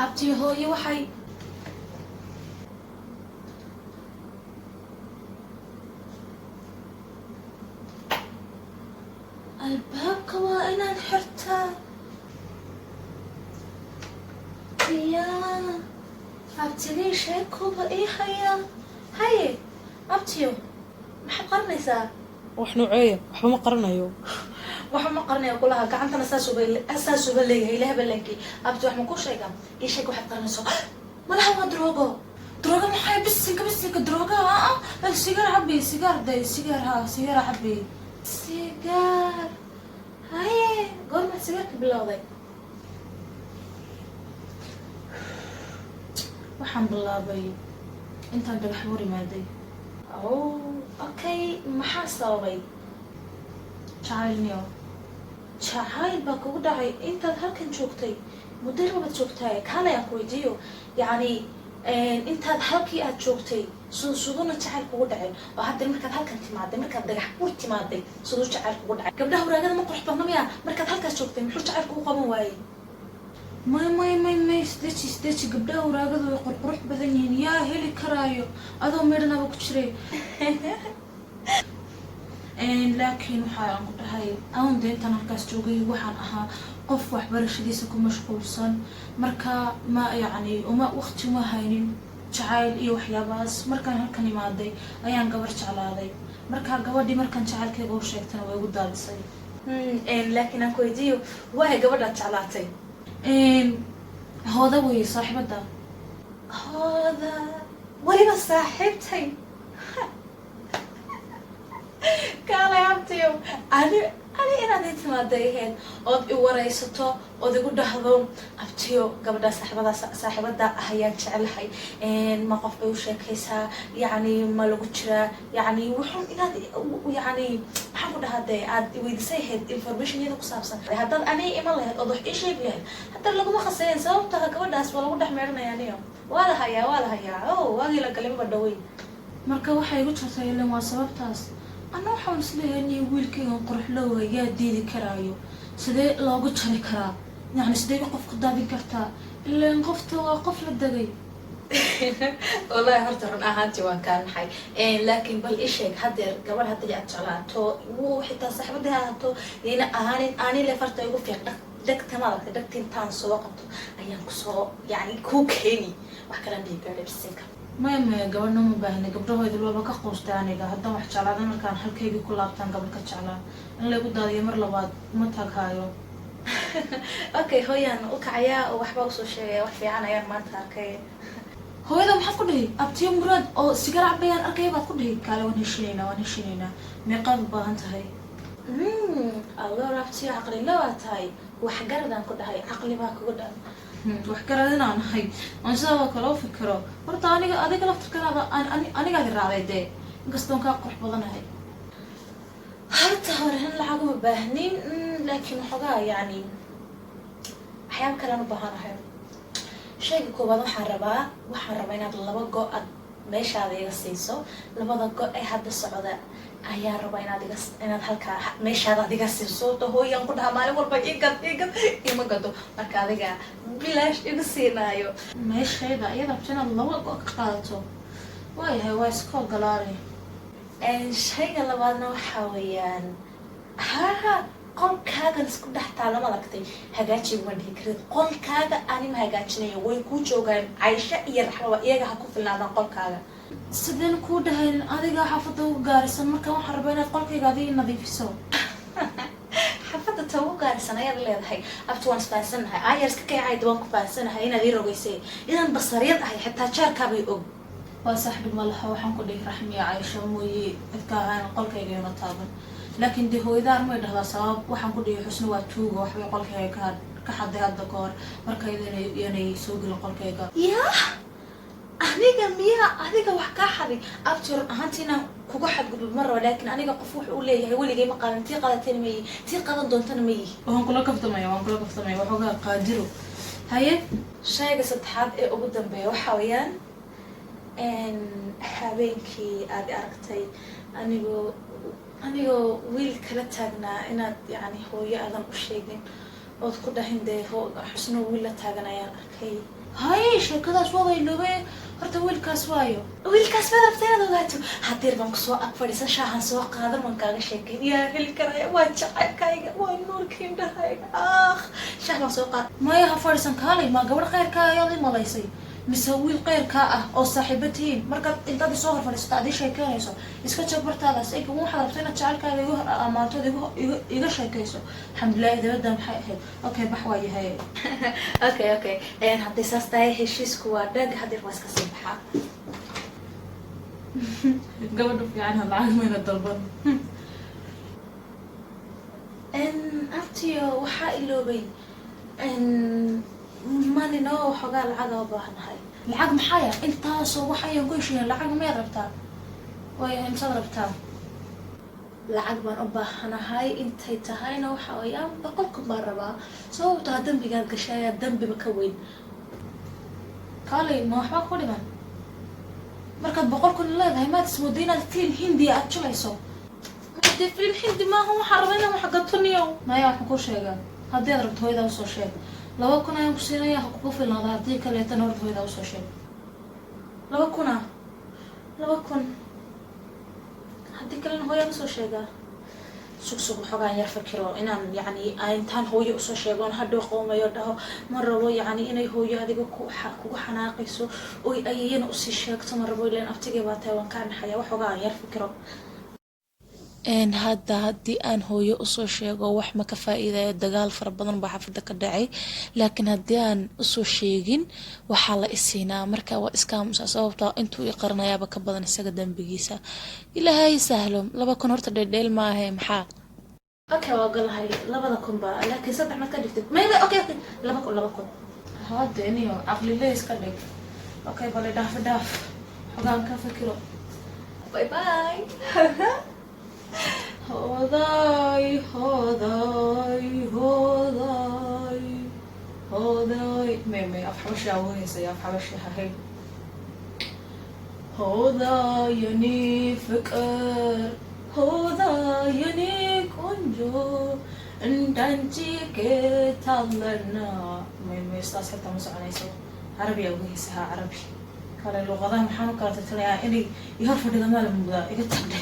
abti hooyo waxay albaabka waa inaan xirtaa يا abtigay sheekooba ii hayaa haye abtiyo maxaa qaranaysaa wax nuuceeya waxba ma qaranayo waxa ma qaranayo kulaha gacantana saasuba leeyahay ilaah balankii abti wax ma ku sheegaa ii sheeg waxaad qaranayso malaha waa drogo maxay bisinka droga sigaar cabbi sigaar day sigaar cabbi sigaar haye goormaad sigaarka bilowday waxaan bilaabay intaan dhagax hor imaaday okay maxaa sababay jacayl baa kugu dhacay intaad halkan joogtay muddo baad joogtaay kaale aan ku weydiiyo yacni intaad halkii aad joogtay suduna jacayl kugu dhacay oo hadda markaad halkan timaaday markaad dhagax hor timaaday siduu jacayl kugu dhacay gabdhaha waraagada ma qurux badna miya markaad halkaas joogtay muxuu jacayl kugu qaban waayey may isdeji gabdhaha waraagadu way qurqurux badan yihiin yaa heli karaayo adoo meedhanaba ku jiray laakiin waxaa aan ku dhahay awn de intaan halkaas joogay waxaan ahaa qof waxbarashadiisa ku mashquulsan marka ma yacni uma waqti uma haynin jacayl iyo waxyaabahaas markaan halkan imaaday ayaan gabar jeclaaday markaa gabadhii markaan jacaylkeyga u sheegtana way igu daadisay laakiin aan ku weydiiyo waay gabadhaad jeclaatay hooda wey saaxiibada hooda weliba saaxiibtay kaalay abtiyo ani inaad ii timaaday ahayd ood i waraysato ood igu dhahdo abtiyo gabadha saaxiibada ah ayaan jeclahay ma qof bay u sheekaysaa yacni ma lagu jiraa yacni wuxuu inaad yacni maxaan ku dhahaa dee aad iweydisay ahayd information iyada ku saabsan haddaad aniga iman lahayd ood wax ii sheegi lahayd hadda laguma khasayn sababta gabadhaas waa lagu dhex meedhanaya aniyo waa la hayaa waagii la galimaba dhaweyn marka waxay igu jirtay ilan waa sababtaas ana waxaan isleeyahay nin wiilkaygan quruxlowga yaa diidi karaayo sidee loogu jari karaa yacni sidee qof ku daadin kartaa ilaan qofta waa qof la degay wallahi horta run ahaantii waan kaa naxay laakiin bal ii sheeg hadeer gabadh hadday aad jeclaato wuu xitaa saaxiibadii ahaato ina ahaanin aanile farta igu fiiq dhegta maaragtay dhegta intaan soo qabto ayaan kusoo yacni kuu keeni wax kalan dhihi gaadhay bisinka maya gabadhna uma baahina gabdhahooda looba ka quustay aniga haddaan wax jeclaada markaan halkaygii ku laabtaan gabadh ka jeclaan in laygu daadiyo mar labaad uma taghaayo okay hooyaan u kacayaa oo waxba usoo sheegaya wax fiican ayaan maanta arkay hooyada maxaad ku dhihi abtiyo muraad oo sigaar cabayaan arkaya baad ku dhihi kaale waan heshiinaynaa meeqaad u baahan tahay alloor abtiyo caqlila waa tahay waxgaradaan ku dhahay caqli baa kugu dhan waxgarad inaan ahay aan sidaaba kale u fikiro horta adiga laftirkanaada anigaadi raacday dee inkastoon kaa qurux badanahay horta horen lacag uma baahnin laakiin waxoogaa yacni waxyaaba kalean u baahanahay shayga koowaad waxaan rabaa inaad laba go' aad meeshaada iga siiso labada go' ee hadda socda ayaan rabaa inaad halkaa meeshaada adiga siiso hooyaan ku dhahaa maalin walba igad ima gado marka adiga bilaash igu siinaayo meeshayda iyada inaad laba go' ka qaadato waayahay waa iska ogolaanay shayga labaadna waxaa weeyaan qolkaagan isku dhex taala ma aragtay hagaaji uma dhihi karid qolkaaga anima hagaajinayo way kuu joogaan caysho iyo raxbaba iyaga ha ku filnaadaan qolkaaga sideen kuu dhahayn adiga xaafadda ugu gaarisan marka waxaan rabaa inaad qolkayga adiga nadiifiso xaafadda ta ugu gaarisan ayaad leedahay abti waan isfahansanahay ayarska kaycayda waan ku fahansanahay inaad ii rogaysay inaan basaryad ahay xitaa jaarkaabay og waa saxdhib ma laha waxaan ku dhihi raxmiya caysho mooye cidka ahaan qolkayga ina taaban laakiin dee hooyadaan may dhahdaa sabab waxaan ku dhihi xusna waa tuuga waxbay qolkayga ka xaday hadda ka hor marka iyanay soo gelin qolkayga yaa aniga miyaa adiga wax kaa xaday abti run ahaantii inaan kuga xadgudub ma rabo laakiin aniga qof wuxuu u leeyahay weligay ma qaadan tii qadatayna mayihi tii qadan doontana mayihi waan kula kaftamaya waxoogaa qaadiro haye shayga saddexaad ee ugu dambeeya waxaa weeyaan habeenkii aad aragtay anigoo wiil kala taagnaa inaad yacni hooyo aadan u sheegin ood ku dhahin dee xusno wiil la taagan ayaan arkay هاي sheekadaas waa iloobe horta wiilkaas waayo wiilkaas ma rabtay inaad ogaato haddii baan ku soo ag fadhiisan shaahan soo qaadan waan kaaga sheekay yaa heli karaya waa jacaylkayga waa nuurkii indhahayga shaah baan soo qaad maya ha fadhiisan kaalay ma gabadh khayrkaa ayaad i malaysay mise wiil khayrkaa ah oo saaxiibo tihiin markaad intaad isoo hor fadhiisato aad ii sheekeynayso iska joog bartaadaas ega waxaad rabtay inaad jacaylkaaga igu amaantood iga sheekayso alxamdulillahi dabadda maxay ahayd okay bax waa yahay okay haddii saas tahay heshiisku waa dhag haddii waa iska sii baxaa gabadha fiican lacag mayna dalban abtiyo waxaa iloobay manino waxoogaa lacaga u baahanahay lacag maxaya intaasoo wax ayaan ku heshiiya lacag may rabtaa way intaad rabtaa lacag baan u baahanahay intay tahayna waxa weeyaan 100,000 baan rabaa sababtaa dambigaad gashay ayaa dambiba ka weyn kaalay ma waxba ku dhiman markaad 100,000 leedahay maad ismooday inaad filim hindi aad julayso hadii filim hindi maaha waxaan rabaa inaan wax gatoniyo maya waxaan ku sheegaa haddii aad rabto hooyada usoo sheeg 2,000 ayaan ku siinayaa ha kugu filnaada haddii kaleetana horta hooyada usoo sheeg 2,000 haddii kalena hooyada usoo sheegaa sugsug waxoogaan yar fakiro inaan yacni intaan hooyo usoo sheegoon hadhow qoomayo dhaho ma rabo yacni inay hooyo adiga kugu xanaaqayso oy ayayana usii sheegto ma rabo ilaan abtigay baa tahay waan kaa naxaya waxoogaan yar fikiro hadda haddii aan hooyo usoo sheego wax ma ka faa'iidayo dagaal fara badan baa xafada ka dhacay laakiin haddii aan usoo sheegin waxaa la isiinaa marka waa iska aamusa sababtoo intuu i qaranayaaba ka badan isaga dambigiisa ilaahay sahlo 2,000 horta dheedheel maahe maxaa okay waa galahay 2,000 baa laakiin 3 mad ka dhigtid maybe okay 2,000 hadda iniyo aqli leys ka dhig okay bale dhaaf xogaan ka fikiro bye bye هذاي مي أفحوش أوهي سي أفحوش هاي هذا يني فكر هذا يني كنجو انتي كتالنا مي استاذ حتى مسعنا يسو عربي أوهي سها عربي قال اللغة محانو كانت تتلعى إني يهرفوا لغمال المبدا إذا تبدأ